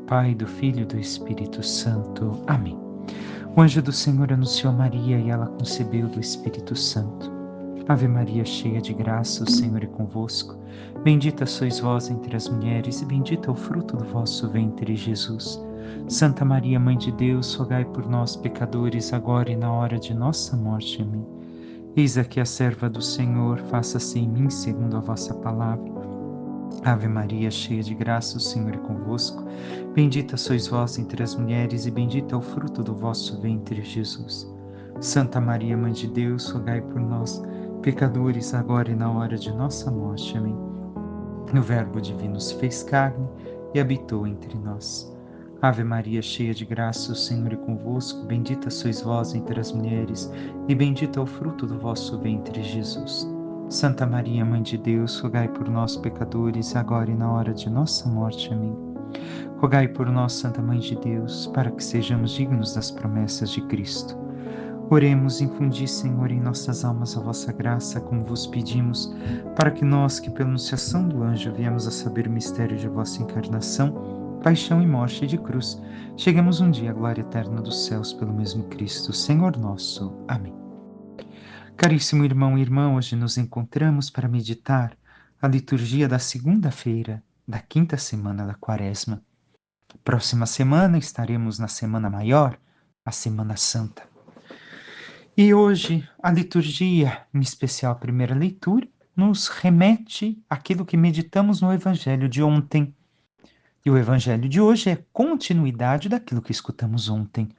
Pai, do Filho e do Espírito Santo. Amém. O anjo do Senhor anunciou a Maria e ela concebeu do Espírito Santo. Ave Maria, cheia de graça, o Senhor é convosco. Bendita sois vós entre as mulheres e bendito é o fruto do vosso ventre, Jesus. Santa Maria, Mãe de Deus, rogai por nós, pecadores, agora e na hora de nossa morte. Amém. Eis aqui a serva do Senhor, faça-se em mim segundo a vossa palavra. Ave Maria, cheia de graça, o Senhor é convosco. Bendita sois vós entre as mulheres e bendito é o fruto do vosso ventre, Jesus. Santa Maria, Mãe de Deus, rogai por nós, pecadores, agora e na hora de nossa morte. Amém. O Verbo divino se fez carne e habitou entre nós. Ave Maria, cheia de graça, o Senhor é convosco. Bendita sois vós entre as mulheres e bendito é o fruto do vosso ventre, Jesus. Santa Maria, Mãe de Deus, rogai por nós, pecadores, agora e na hora de nossa morte. Amém. Rogai por nós, Santa Mãe de Deus, para que sejamos dignos das promessas de Cristo. Oremos, infundi, Senhor, em nossas almas a vossa graça, como vos pedimos, para que nós, que pela anunciação do anjo viemos a saber o mistério de vossa encarnação, paixão e morte de cruz, cheguemos um dia à glória eterna dos céus pelo mesmo Cristo, Senhor nosso. Amém. Caríssimo irmão e irmã, hoje nos encontramos para meditar a liturgia da segunda-feira da quinta semana da Quaresma. Próxima semana estaremos na Semana Maior, a Semana Santa. E hoje a liturgia, em especial a primeira leitura, nos remete àquilo que meditamos no Evangelho de ontem. E o Evangelho de hoje é continuidade daquilo que escutamos ontem,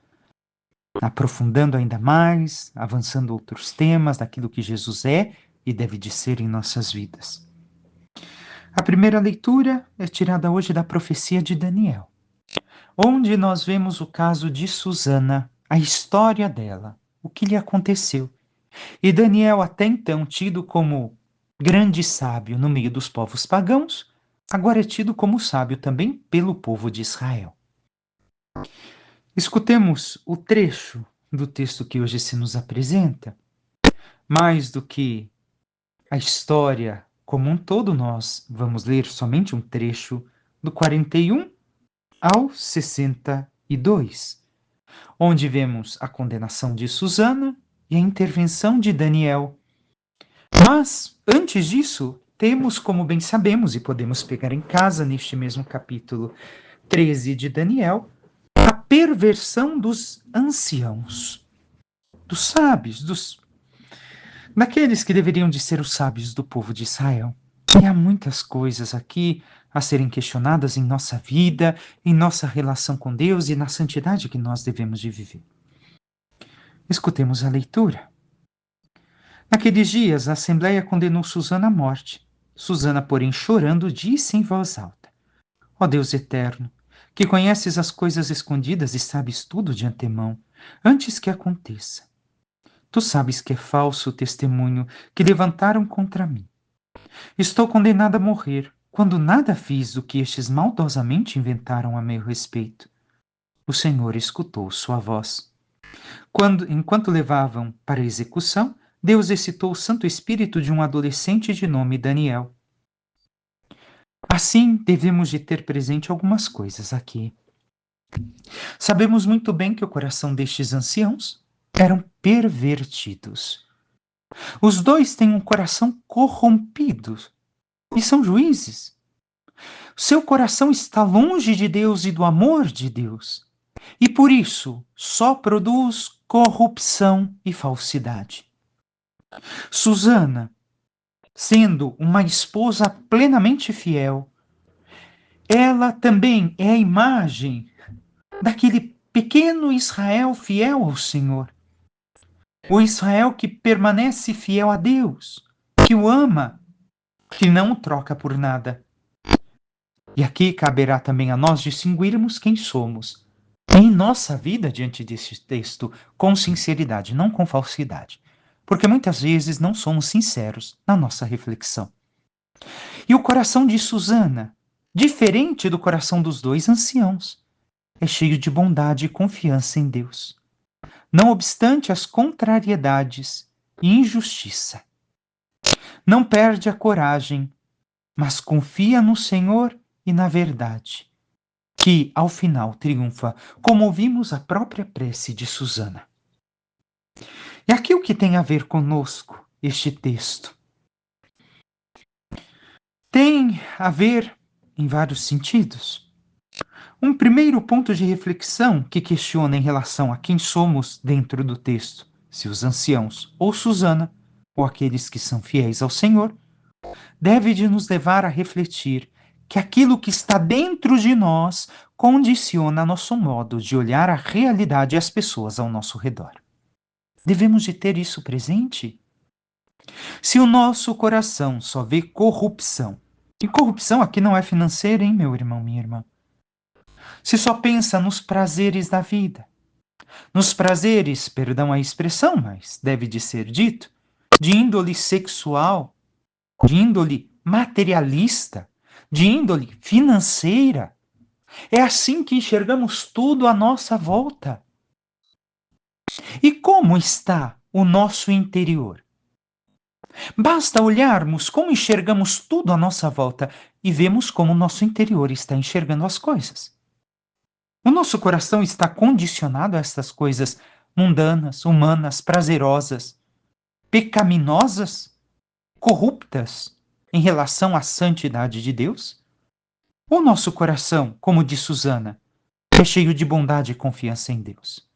aprofundando ainda mais, avançando outros temas daquilo que Jesus é e deve de ser em nossas vidas. A primeira leitura é tirada hoje da profecia de Daniel, onde nós vemos o caso de Susana, a história dela, o que lhe aconteceu. E Daniel, até então tido como grande sábio no meio dos povos pagãos, agora é tido como sábio também pelo povo de Israel. Escutemos o trecho do texto que hoje se nos apresenta. Mais do que a história como um todo, nós vamos ler somente um trecho do 41 ao 62, onde vemos a condenação de Susana e a intervenção de Daniel. Mas, antes disso, temos, como bem sabemos, e podemos pegar em casa neste mesmo capítulo 13 de Daniel, a perversão dos anciãos, dos sábios, daqueles que deveriam de ser os sábios do povo de Israel. E há muitas coisas aqui a serem questionadas em nossa vida, em nossa relação com Deus e na santidade que nós devemos de viver. Escutemos a leitura. Naqueles dias, a Assembleia condenou Susana à morte. Susana, porém, chorando, disse em voz alta: Ó Deus eterno, que conheces as coisas escondidas e sabes tudo de antemão, antes que aconteça. Tu sabes que é falso o testemunho que levantaram contra mim. Estou condenada a morrer, quando nada fiz do que estes maldosamente inventaram a meu respeito. O Senhor escutou sua voz. Enquanto levavam para a execução, Deus excitou o Santo Espírito de um adolescente de nome Daniel. Assim, devemos de ter presente algumas coisas aqui. Sabemos muito bem que o coração destes anciãos eram pervertidos. Os dois têm um coração corrompido e são juízes. Seu coração está longe de Deus e do amor de Deus, e por isso só produz corrupção e falsidade. Susana, sendo uma esposa plenamente fiel, ela também é a imagem daquele pequeno Israel fiel ao Senhor. O Israel que permanece fiel a Deus, que o ama, que não o troca por nada. E aqui caberá também a nós distinguirmos quem somos em nossa vida diante deste texto com sinceridade, não com falsidade. Porque muitas vezes não somos sinceros na nossa reflexão. E o coração de Susana, diferente do coração dos dois anciãos, é cheio de bondade e confiança em Deus. Não obstante as contrariedades e injustiça. Não perde a coragem, mas confia no Senhor e na verdade. que ao final triunfa, como ouvimos a própria prece de Susana. E aqui o que tem a ver conosco, este texto? Tem a ver em vários sentidos. Um primeiro ponto de reflexão que questiona em relação a quem somos dentro do texto, se os anciãos ou Susana, ou aqueles que são fiéis ao Senhor, deve de nos levar a refletir que aquilo que está dentro de nós condiciona nosso modo de olhar a realidade e as pessoas ao nosso redor. Devemos de ter isso presente. Se o nosso coração só vê corrupção, e corrupção aqui não é financeira, hein, meu irmão, minha irmã? Se só pensa nos prazeres da vida, nos prazeres, perdão a expressão, mas deve de ser dito, de índole sexual, de índole materialista, de índole financeira, é assim que enxergamos tudo à nossa volta. E como está o nosso interior? Basta olharmos como enxergamos tudo à nossa volta e vemos como o nosso interior está enxergando as coisas. O nosso coração está condicionado a estas coisas mundanas, humanas, prazerosas, pecaminosas, corruptas em relação à santidade de Deus? O nosso coração, como diz Susana, é cheio de bondade e confiança em Deus,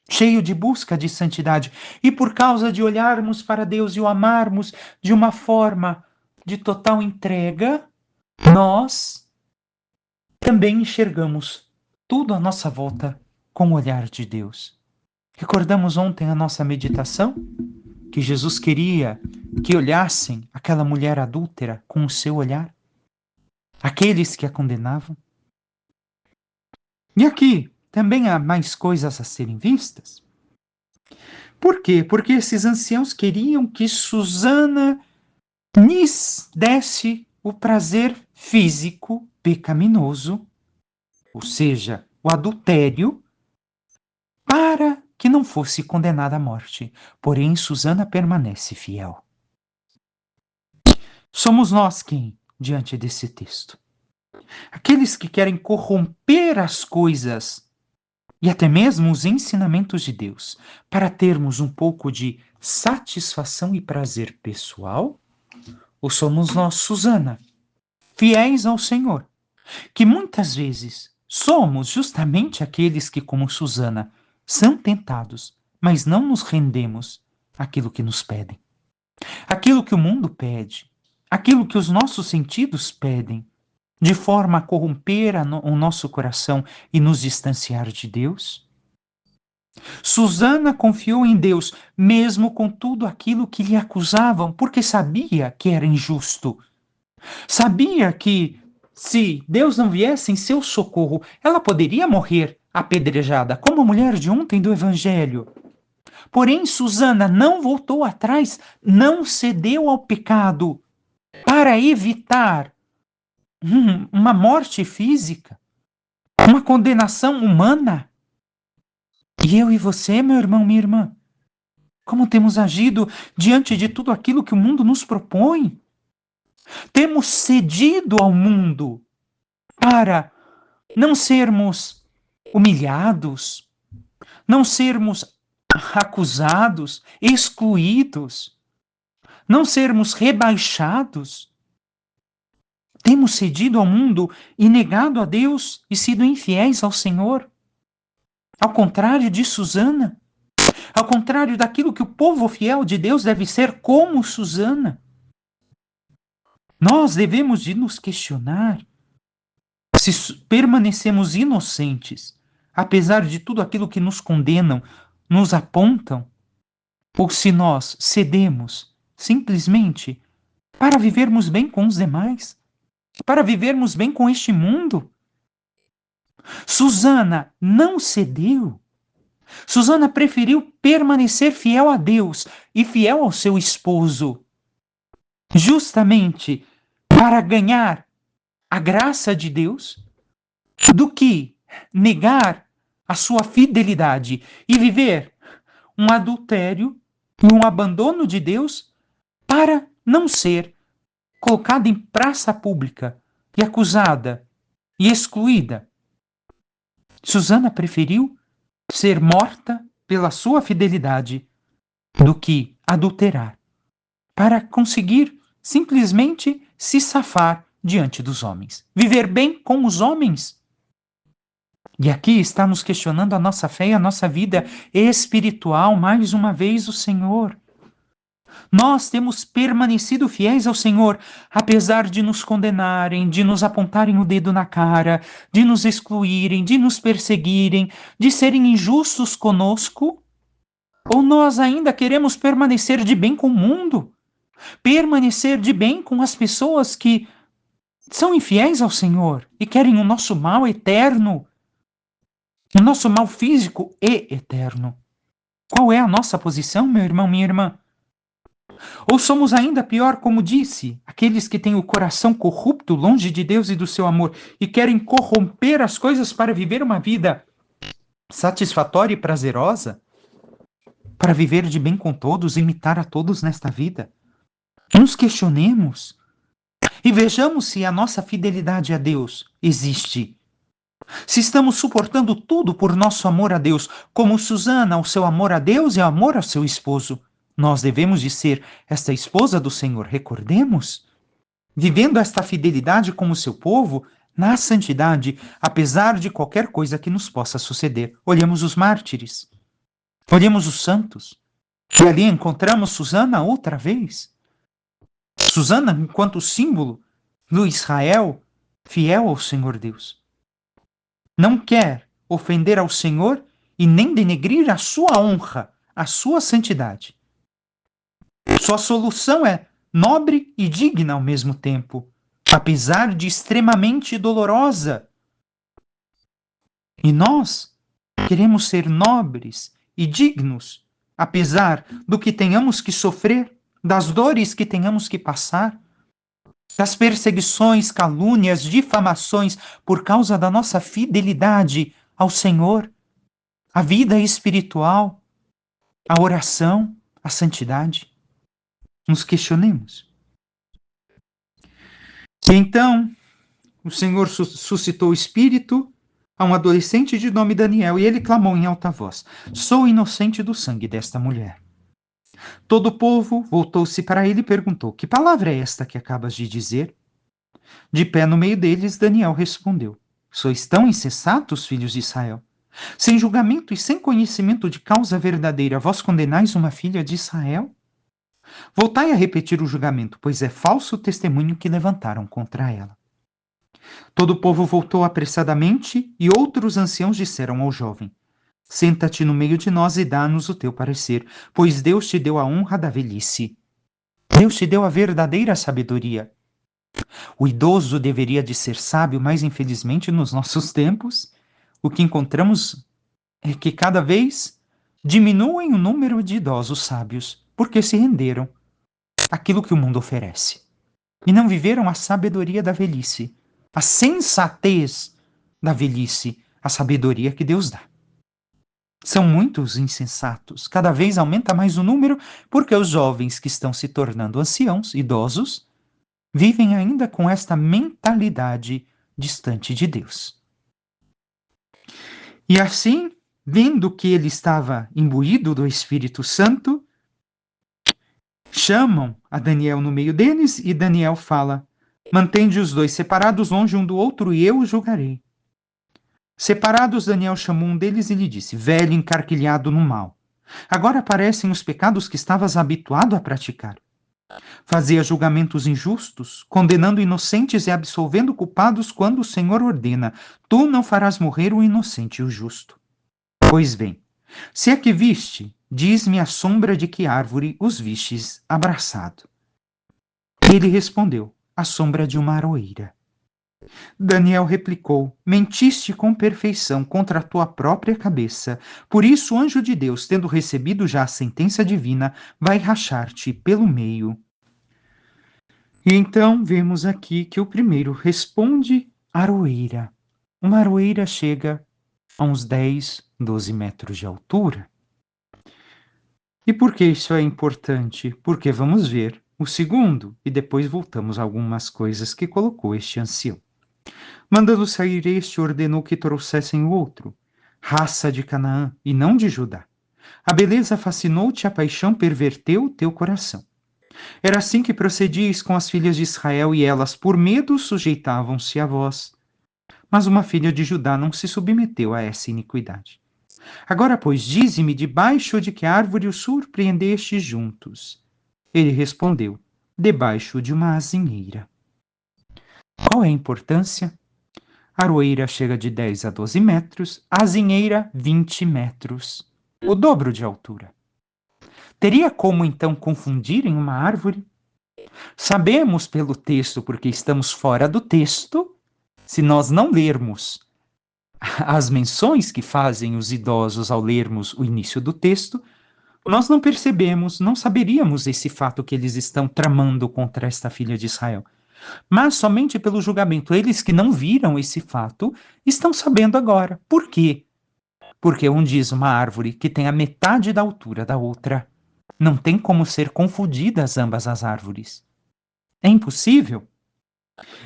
cheio de busca de santidade, e por causa de olharmos para Deus e o amarmos de uma forma de total entrega, nós também enxergamos tudo à nossa volta com o olhar de Deus. Recordamos ontem a nossa meditação? Que Jesus queria que olhassem aquela mulher adúltera com o seu olhar, aqueles que a condenavam. E aqui também há mais coisas a serem vistas. Por quê? Porque esses anciãos queriam que Susana lhes desse o prazer físico pecaminoso, ou seja, o adultério, para que não fosse condenada à morte. Porém, Susana permanece fiel. Somos nós quem, diante desse texto? Aqueles que querem corromper as coisas e até mesmo os ensinamentos de Deus para termos um pouco de satisfação e prazer pessoal? Ou somos nós, Susana, fiéis ao Senhor, que muitas vezes somos justamente aqueles que, como Susana, são tentados, mas não nos rendemos àquilo que nos pedem, aquilo que o mundo pede, aquilo que os nossos sentidos pedem, de forma a corromper o nosso coração e nos distanciar de Deus? Susana confiou em Deus, mesmo com tudo aquilo que lhe acusavam, porque sabia que era injusto. Sabia que, se Deus não viesse em seu socorro, ela poderia morrer apedrejada, como a mulher de ontem do Evangelho. Porém, Susana não voltou atrás, não cedeu ao pecado para evitar uma morte física, uma condenação humana. E eu e você, meu irmão, minha irmã, como temos agido diante de tudo aquilo que o mundo nos propõe? Temos cedido ao mundo para não sermos humilhados, não sermos acusados, excluídos, não sermos rebaixados. Temos cedido ao mundo e negado a Deus e sido infiéis ao Senhor. Ao contrário de Susana, ao contrário daquilo que o povo fiel de Deus deve ser como Susana. Nós devemos de nos questionar se permanecemos inocentes, apesar de tudo aquilo que nos condenam, nos apontam, ou se nós cedemos simplesmente para vivermos bem com os demais, para vivermos bem com este mundo. Susana não cedeu. Susana preferiu permanecer fiel a Deus e fiel ao seu esposo, justamente para ganhar a graça de Deus, do que negar a sua fidelidade e viver um adultério e um abandono de Deus para não ser colocada em praça pública e acusada e excluída Susana preferiu ser morta pela sua fidelidade do que adulterar, para conseguir simplesmente se safar diante dos homens, viver bem com os homens. E aqui está nos questionando a nossa fé e a nossa vida espiritual, mais uma vez, o Senhor. Nós temos permanecido fiéis ao Senhor, apesar de nos condenarem, de nos apontarem o dedo na cara, de nos excluírem, de nos perseguirem, de serem injustos conosco? Ou nós ainda queremos permanecer de bem com o mundo? Permanecer de bem com as pessoas que são infiéis ao Senhor e querem o nosso mal eterno, o nosso mal físico e eterno? Qual é a nossa posição, meu irmão, minha irmã? Ou somos ainda pior, como disse, aqueles que têm o coração corrupto, longe de Deus e do seu amor, e querem corromper as coisas para viver uma vida satisfatória e prazerosa, para viver de bem com todos, imitar a todos nesta vida? Nos questionemos e vejamos se a nossa fidelidade a Deus existe. Se estamos suportando tudo por nosso amor a Deus, como Susana, o seu amor a Deus e o amor ao seu esposo. Nós devemos de ser esta esposa do Senhor, recordemos? Vivendo esta fidelidade como seu povo, na santidade, apesar de qualquer coisa que nos possa suceder. Olhemos os mártires, olhemos os santos, e ali encontramos Susana outra vez. Susana, enquanto símbolo do Israel fiel ao Senhor Deus. Não quer ofender ao Senhor e nem denegrir a sua honra, a sua santidade. Sua solução é nobre e digna ao mesmo tempo, apesar de extremamente dolorosa. E nós queremos ser nobres e dignos, apesar do que tenhamos que sofrer, das dores que tenhamos que passar, das perseguições, calúnias, difamações por causa da nossa fidelidade ao Senhor, a vida espiritual, a oração, a santidade. Nos questionemos. E então, o Senhor suscitou o espírito a um adolescente de nome Daniel, e ele clamou em alta voz: Sou inocente do sangue desta mulher. Todo o povo voltou-se para ele e perguntou: Que palavra é esta que acabas de dizer? De pé no meio deles, Daniel respondeu: Sois tão insensatos, filhos de Israel? Sem julgamento e sem conhecimento de causa verdadeira, vós condenais uma filha de Israel? Voltai a repetir o julgamento, pois é falso o testemunho que levantaram contra ela. Todo o povo voltou apressadamente, e outros anciãos disseram ao jovem: Senta-te no meio de nós e dá-nos o teu parecer, pois Deus te deu a honra da velhice. Deus te deu a verdadeira sabedoria. O idoso deveria de ser sábio, mas infelizmente nos nossos tempos, o que encontramos é que cada vez diminuem o número de idosos sábios, porque se renderam àquilo que o mundo oferece e não viveram a sabedoria da velhice, a sensatez da velhice, a sabedoria que Deus dá. São muitos insensatos, cada vez aumenta mais o número, porque os jovens que estão se tornando anciãos, idosos, vivem ainda com esta mentalidade distante de Deus. E assim, vendo que ele estava imbuído do Espírito Santo, chamam a Daniel no meio deles e Daniel fala: Mantende os dois separados longe um do outro e eu os julgarei. Separados, Daniel chamou um deles e lhe disse: Velho encarquilhado no mal, agora aparecem os pecados que estavas habituado a praticar. Fazia julgamentos injustos, condenando inocentes e absolvendo culpados quando o Senhor ordena: Tu não farás morrer o inocente e o justo. Pois bem, se é que viste, diz-me a sombra de que árvore os vistes abraçado. Ele respondeu: A sombra de uma aroeira. Daniel replicou: Mentiste com perfeição contra a tua própria cabeça. Por isso, o anjo de Deus, tendo recebido já a sentença divina, vai rachar-te pelo meio. E então vemos aqui que o primeiro responde aroeira. Uma aroeira chega a uns 10, 12 metros de altura. E por que isso é importante? Porque vamos ver o segundo e depois voltamos a algumas coisas que colocou este ancião. Mandando sair este, ordenou que trouxessem o outro, raça de Canaã e não de Judá. A beleza fascinou-te, a paixão perverteu teu coração. Era assim que procedíeis com as filhas de Israel, e elas, por medo, sujeitavam-se a vós. Mas uma filha de Judá não se submeteu a essa iniquidade. Agora, pois, dize-me, debaixo de que árvore os surpreendestes juntos? Ele respondeu, debaixo de uma azinheira. Qual é a importância? A aroeira chega de 10 a 12 metros, a azinheira 20 metros, o dobro de altura. Teria como então confundir em uma árvore? Sabemos pelo texto, porque estamos fora do texto, se nós não lermos as menções que fazem os idosos ao lermos o início do texto, nós não percebemos, não saberíamos esse fato que eles estão tramando contra esta filha de Israel. Mas somente pelo julgamento, eles que não viram esse fato, estão sabendo agora. Por quê? Porque um diz uma árvore que tem a metade da altura da outra. Não tem como ser confundidas ambas as árvores. É impossível.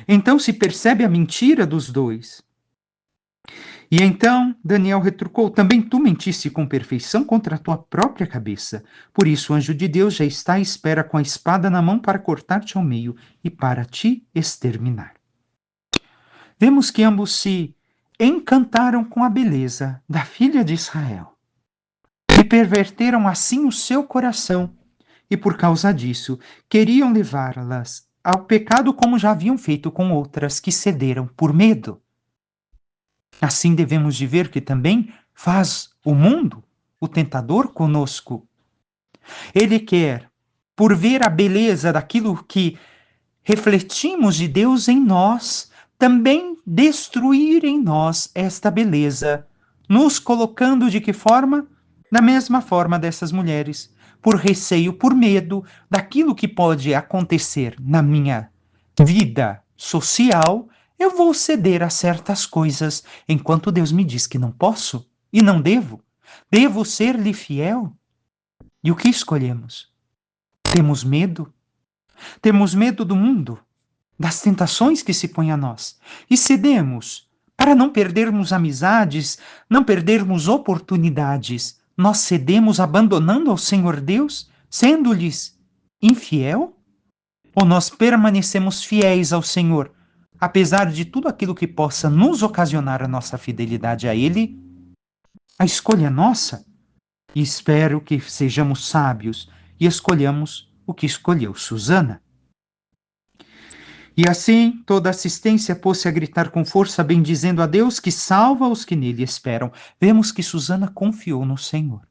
Então se percebe a mentira dos dois. E então Daniel retrucou: também tu mentiste com perfeição contra a tua própria cabeça. Por isso o anjo de Deus já está à espera com a espada na mão para cortar-te ao meio e para te exterminar. Vemos que ambos se encantaram com a beleza da filha de Israel e perverteram assim o seu coração, e por causa disso queriam levá-las ao pecado como já haviam feito com outras que cederam por medo. Assim devemos de ver que também faz o mundo, o tentador conosco. Ele quer, por ver a beleza daquilo que refletimos de Deus em nós, também destruir em nós esta beleza, nos colocando de que forma? Da mesma forma dessas mulheres, por receio, por medo daquilo que pode acontecer na minha vida social, eu vou ceder a certas coisas, enquanto Deus me diz que não posso e não devo. Devo ser-lhe fiel. E o que escolhemos? Temos medo? Temos medo do mundo, das tentações que se põem a nós, e cedemos para não perdermos amizades, não perdermos oportunidades. Nós cedemos abandonando ao Senhor Deus, sendo-lhes infiel? Ou nós permanecemos fiéis ao Senhor, apesar de tudo aquilo que possa nos ocasionar a nossa fidelidade a Ele? A escolha é nossa, e espero que sejamos sábios e escolhamos o que escolheu Susana. E assim toda assistência pôs-se a gritar com força, bendizendo a Deus que salva os que nele esperam. Vemos que Susana confiou no Senhor.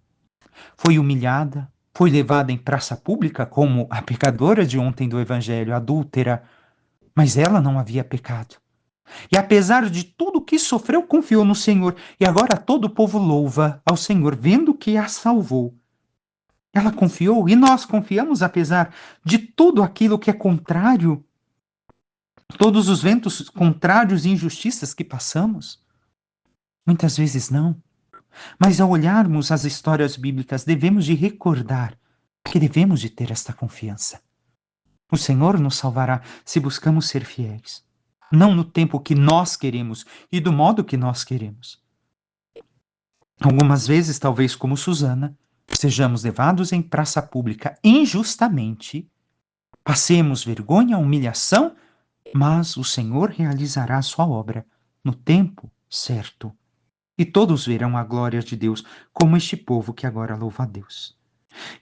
Foi humilhada, foi levada em praça pública como a pecadora de ontem do Evangelho, adúltera, mas ela não havia pecado. E apesar de tudo que sofreu, confiou no Senhor. E agora todo o povo louva ao Senhor, vendo que a salvou. Ela confiou e nós confiamos, apesar de tudo aquilo que é contrário, todos os ventos contrários e injustiças que passamos? Muitas vezes não. Mas ao olharmos as histórias bíblicas, devemos de recordar que devemos de ter esta confiança. O Senhor nos salvará se buscamos ser fiéis. Não no tempo que nós queremos e do modo que nós queremos. Algumas vezes, talvez como Susana, sejamos levados em praça pública injustamente, passemos vergonha, humilhação, mas o Senhor realizará a sua obra no tempo certo. E todos verão a glória de Deus, como este povo que agora louva a Deus.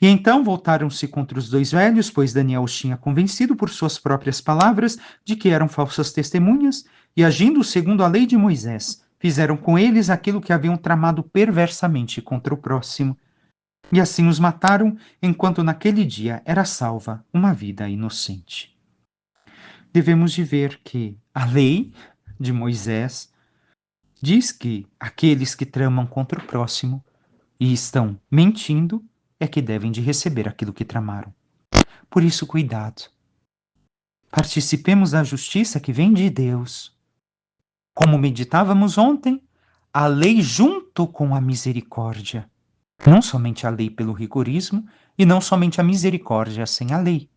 E então voltaram-se contra os dois velhos, pois Daniel os tinha convencido por suas próprias palavras de que eram falsas testemunhas, e agindo segundo a lei de Moisés, fizeram com eles aquilo que haviam tramado perversamente contra o próximo. E assim os mataram, enquanto naquele dia era salva uma vida inocente. Devemos de ver que a lei de Moisés diz que aqueles que tramam contra o próximo e estão mentindo é que devem de receber aquilo que tramaram. Por isso, cuidado. Participemos da justiça que vem de Deus. Como meditávamos ontem, a lei junto com a misericórdia. Não somente a lei pelo rigorismo e não somente a misericórdia sem a lei.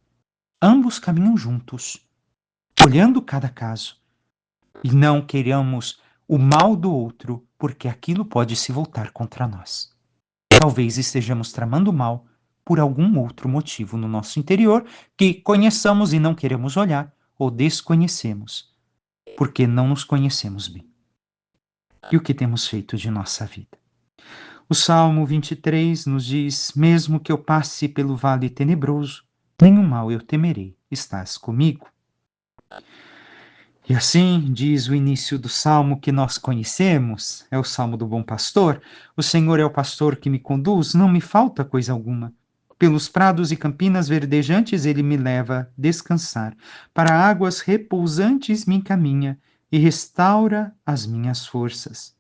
Ambos caminham juntos, olhando cada caso. e não queiramos o mal do outro, porque aquilo pode se voltar contra nós. Talvez estejamos tramando mal por algum outro motivo no nosso interior que conheçamos e não queremos olhar, ou desconhecemos, porque não nos conhecemos bem. E o que temos feito de nossa vida? O Salmo 23 nos diz: mesmo que eu passe pelo vale tenebroso, nenhum mal eu temerei, estás comigo. E assim diz o início do salmo que nós conhecemos, é o Salmo do Bom Pastor. O Senhor é o pastor que me conduz, não me falta coisa alguma. Pelos prados e campinas verdejantes ele me leva a descansar. Para águas repousantes me encaminha e restaura as minhas forças.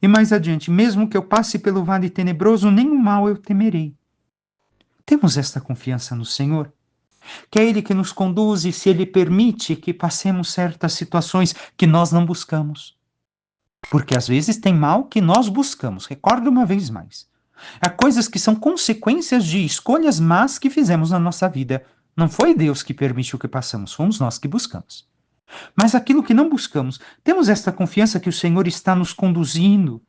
E mais adiante, mesmo que eu passe pelo vale tenebroso, nenhum mal eu temerei. Temos esta confiança no Senhor? Que é Ele que nos conduz e se Ele permite que passemos certas situações que nós não buscamos. Porque às vezes tem mal que nós buscamos, recordo uma vez mais. Há coisas que são consequências de escolhas más que fizemos na nossa vida. Não foi Deus que permitiu que passamos, fomos nós que buscamos. Mas aquilo que não buscamos, temos esta confiança que o Senhor está nos conduzindo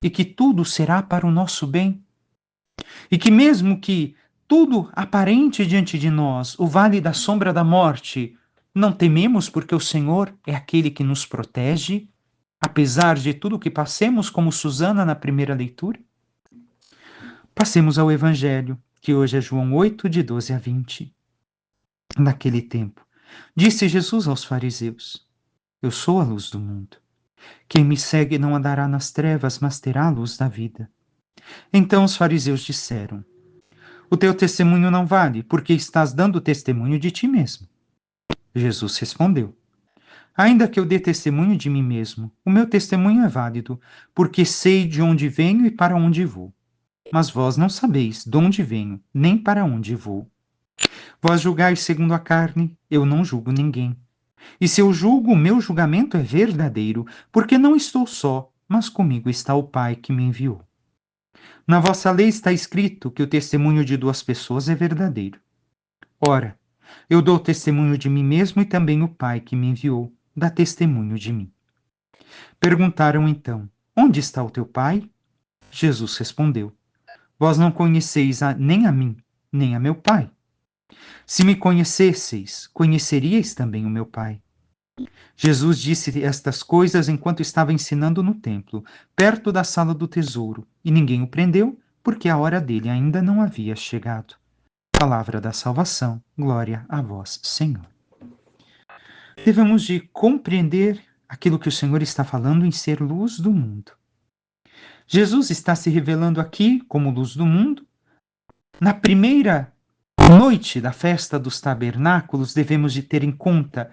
e que tudo será para o nosso bem. E que mesmo que tudo aparente diante de nós, o vale da sombra da morte, não tememos porque o Senhor é aquele que nos protege, apesar de tudo que passemos, como Susana na primeira leitura. Passemos ao Evangelho, que hoje é João 8, de 12 a 20. Naquele tempo, disse Jesus aos fariseus: eu sou a luz do mundo. Quem me segue não andará nas trevas, mas terá a luz da vida. Então os fariseus disseram: o teu testemunho não vale, porque estás dando testemunho de ti mesmo. Jesus respondeu: ainda que eu dê testemunho de mim mesmo, o meu testemunho é válido, porque sei de onde venho e para onde vou. Mas vós não sabeis de onde venho, nem para onde vou. Vós julgais segundo a carne, eu não julgo ninguém. E se eu julgo, o meu julgamento é verdadeiro, porque não estou só, mas comigo está o Pai que me enviou. Na vossa lei está escrito que o testemunho de duas pessoas é verdadeiro. Ora, eu dou testemunho de mim mesmo e também o Pai que me enviou dá testemunho de mim. Perguntaram então: onde está o teu Pai? Jesus respondeu: vós não conheceis nem a mim, nem a meu Pai. Se me conhecesseis, conheceríeis também o meu Pai. Jesus disse estas coisas enquanto estava ensinando no templo, perto da sala do tesouro, e ninguém o prendeu, porque a hora dele ainda não havia chegado. Palavra da salvação, glória a vós, Senhor. Devemos de compreender aquilo que o Senhor está falando em ser luz do mundo. Jesus está se revelando aqui como luz do mundo. Na primeira noite da festa dos tabernáculos, devemos de ter em conta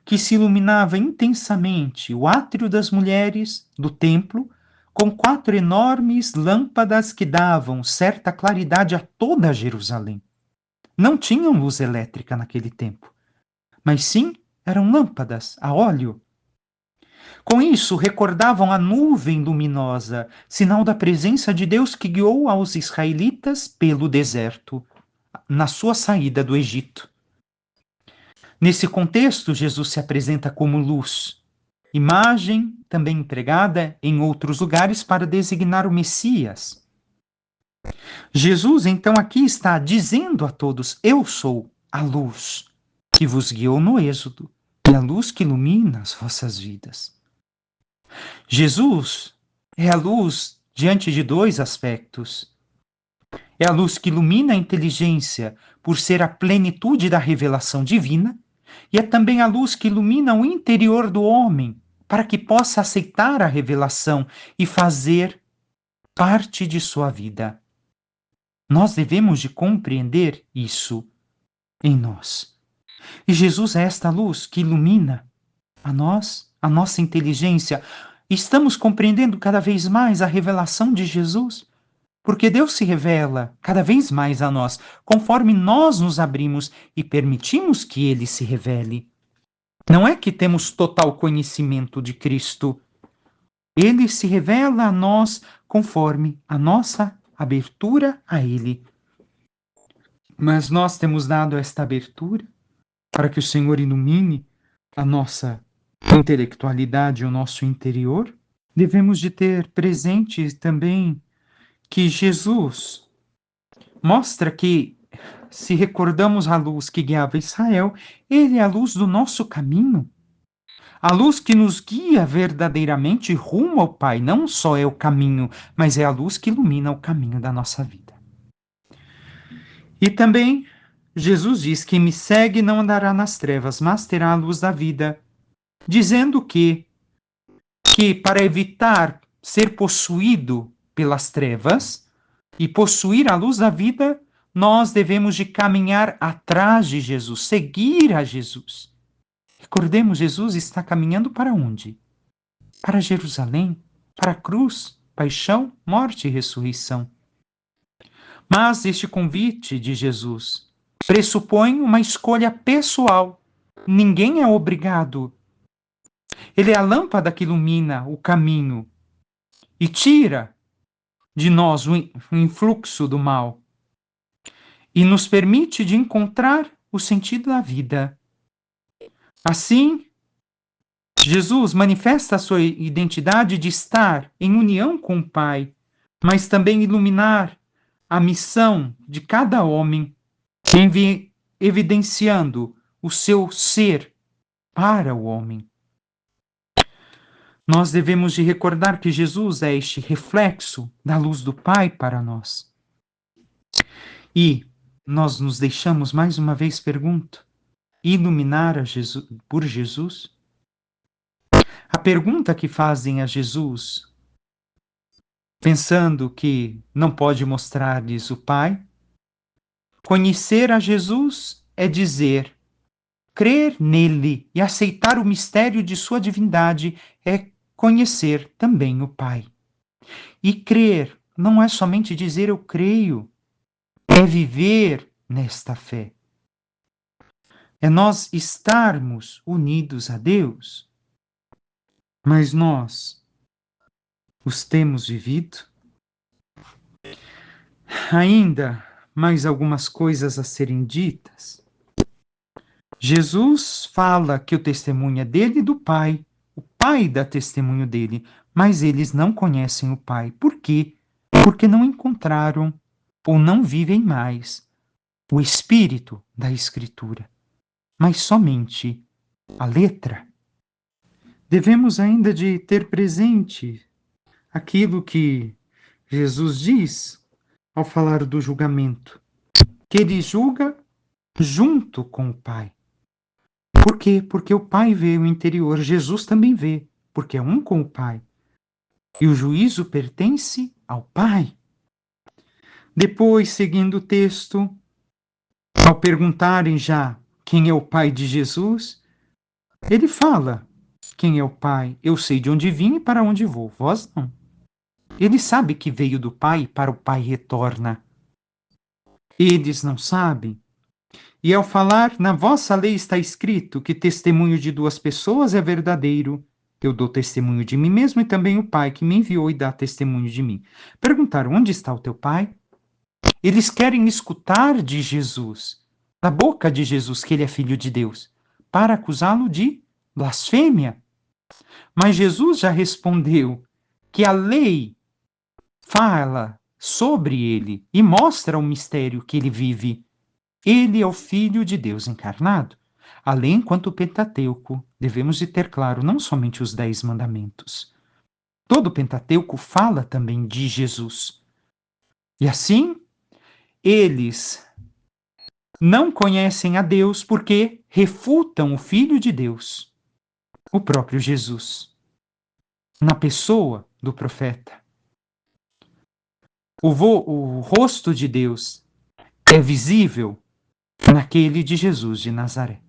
que se iluminava intensamente o átrio das mulheres do templo com 4 enormes lâmpadas que davam certa claridade a toda Jerusalém. Não tinham luz elétrica naquele tempo, mas sim eram lâmpadas a óleo. Com isso, recordavam a nuvem luminosa, sinal da presença de Deus que guiou aos israelitas pelo deserto, na sua saída do Egito. Nesse contexto, Jesus se apresenta como luz, imagem também empregada em outros lugares para designar o Messias. Jesus, então, aqui está dizendo a todos: eu sou a luz que vos guiou no Êxodo e a luz que ilumina as vossas vidas. Jesus é a luz diante de 2 aspectos. É a luz que ilumina a inteligência por ser a plenitude da revelação divina, e é também a luz que ilumina o interior do homem para que possa aceitar a revelação e fazer parte de sua vida. Nós devemos de compreender isso em nós. E Jesus é esta luz que ilumina a nós, a nossa inteligência. Estamos compreendendo cada vez mais a revelação de Jesus, porque Deus se revela cada vez mais a nós, conforme nós nos abrimos e permitimos que Ele se revele. Não é que temos total conhecimento de Cristo. Ele se revela a nós conforme a nossa abertura a Ele. Mas nós temos dado esta abertura para que o Senhor ilumine a nossa intelectualidade, o nosso interior, devemos de ter presente também que Jesus mostra que, se recordamos a luz que guiava Israel, ele é a luz do nosso caminho, a luz que nos guia verdadeiramente rumo ao Pai. Não só é o caminho, mas é a luz que ilumina o caminho da nossa vida. E também Jesus diz: quem me segue não andará nas trevas, mas terá a luz da vida, dizendo que para evitar ser possuído pelas trevas e possuir a luz da vida, nós devemos de caminhar atrás de Jesus, seguir a Jesus. Recordemos, Jesus está caminhando para onde? Para Jerusalém, para a cruz, paixão, morte e ressurreição. Mas este convite de Jesus pressupõe uma escolha pessoal. Ninguém é obrigado. Ele é a lâmpada que ilumina o caminho e tira de nós o influxo do mal e nos permite de encontrar o sentido da vida. Assim, Jesus manifesta a sua identidade de estar em união com o Pai, mas também iluminar a missão de cada homem, evidenciando o seu ser para o homem. Nós devemos de recordar que Jesus é este reflexo da luz do Pai para nós. E nós nos deixamos, mais uma vez pergunto, iluminar por Jesus? A pergunta que fazem a Jesus, pensando que não pode mostrar-lhes o Pai, conhecer a Jesus é dizer, crer nele e aceitar o mistério de sua divindade é conhecer também o Pai. E crer não é somente dizer eu creio, é viver nesta fé. É nós estarmos unidos a Deus. Mas nós os temos vivido? Ainda mais algumas coisas a serem ditas. Jesus fala que o testemunho é dele e do Pai. O Pai dá testemunho dele, mas eles não conhecem o Pai. Por quê? Porque não encontraram ou não vivem mais o espírito da Escritura, mas somente a letra. Devemos ainda de ter presente aquilo que Jesus diz ao falar do julgamento, que ele julga junto com o Pai. Por quê? Porque o Pai vê o interior, Jesus também vê, porque é um com o Pai. E o juízo pertence ao Pai. Depois, seguindo o texto, ao perguntarem já quem é o Pai de Jesus, ele fala: quem é o Pai? Eu sei de onde vim e para onde vou, vós não. Ele sabe que veio do Pai e para o Pai retorna. Eles não sabem. E ao falar, na vossa lei está escrito que testemunho de duas pessoas é verdadeiro. Eu dou testemunho de mim mesmo e também o Pai que me enviou e dá testemunho de mim. Perguntaram: onde está o teu Pai? Eles querem escutar de Jesus, da boca de Jesus, que ele é filho de Deus, para acusá-lo de blasfêmia. Mas Jesus já respondeu que a lei fala sobre ele e mostra o mistério que ele vive. Ele é o Filho de Deus encarnado. Além quanto o Pentateuco, devemos de ter claro não somente os 10 mandamentos. Todo o Pentateuco fala também de Jesus. E assim, eles não conhecem a Deus porque refutam o Filho de Deus, o próprio Jesus, na pessoa do profeta. O rosto de Deus é visível naquele de Jesus de Nazaré.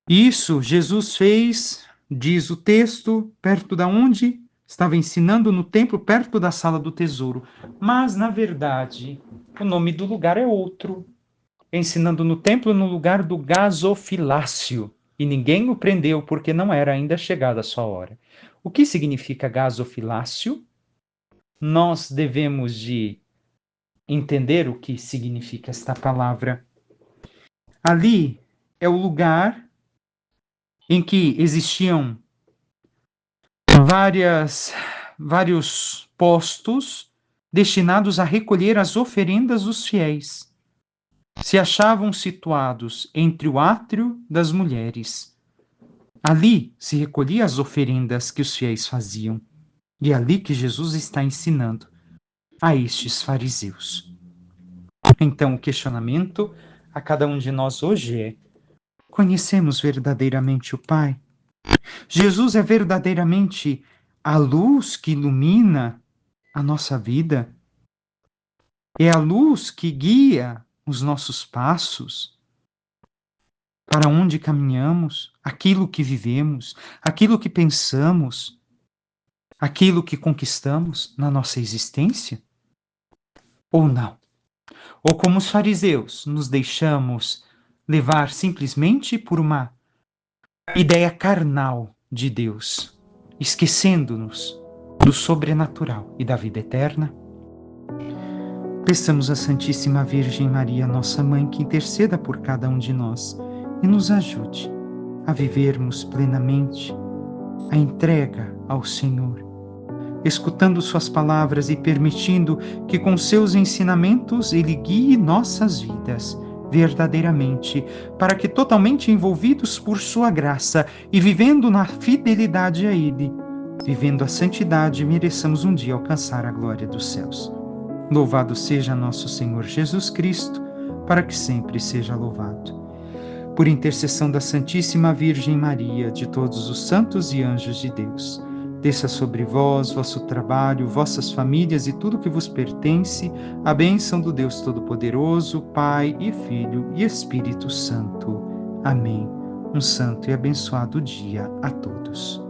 Isso Jesus fez, diz o texto, perto da onde estava ensinando no templo, perto da sala do tesouro. Mas, na verdade, o nome do lugar é outro. Ensinando no templo no lugar do gasofilácio. E ninguém o prendeu porque não era ainda chegada a sua hora. O que significa gasofilácio? Nós devemos de entender o que significa esta palavra. Ali é o lugar em que existiam vários postos destinados a recolher as oferendas dos fiéis. Se achavam situados entre o átrio das mulheres. Ali se recolhia as oferendas que os fiéis faziam. E é ali que Jesus está ensinando a estes fariseus. Então, o questionamento a cada um de nós hoje é: conhecemos verdadeiramente o Pai? Jesus é verdadeiramente a luz que ilumina a nossa vida? É a luz que guia os nossos passos, para onde caminhamos, aquilo que vivemos, aquilo que pensamos, aquilo que conquistamos na nossa existência? Ou não? Ou como os fariseus, nos deixamos levar simplesmente por uma ideia carnal de Deus, esquecendo-nos do sobrenatural e da vida eterna? Peçamos à Santíssima Virgem Maria, nossa Mãe, que interceda por cada um de nós e nos ajude a vivermos plenamente a entrega ao Senhor, escutando suas palavras e permitindo que com seus ensinamentos Ele guie nossas vidas verdadeiramente, para que totalmente envolvidos por sua graça e vivendo na fidelidade a Ele, vivendo a santidade, mereçamos um dia alcançar a glória dos céus. Louvado seja nosso Senhor Jesus Cristo, para que sempre seja louvado. Por intercessão da Santíssima Virgem Maria, de todos os santos e anjos de Deus, desça sobre vós, vosso trabalho, vossas famílias e tudo que vos pertence, a bênção do Deus Todo-Poderoso, Pai e Filho e Espírito Santo. Amém. Um santo e abençoado dia a todos.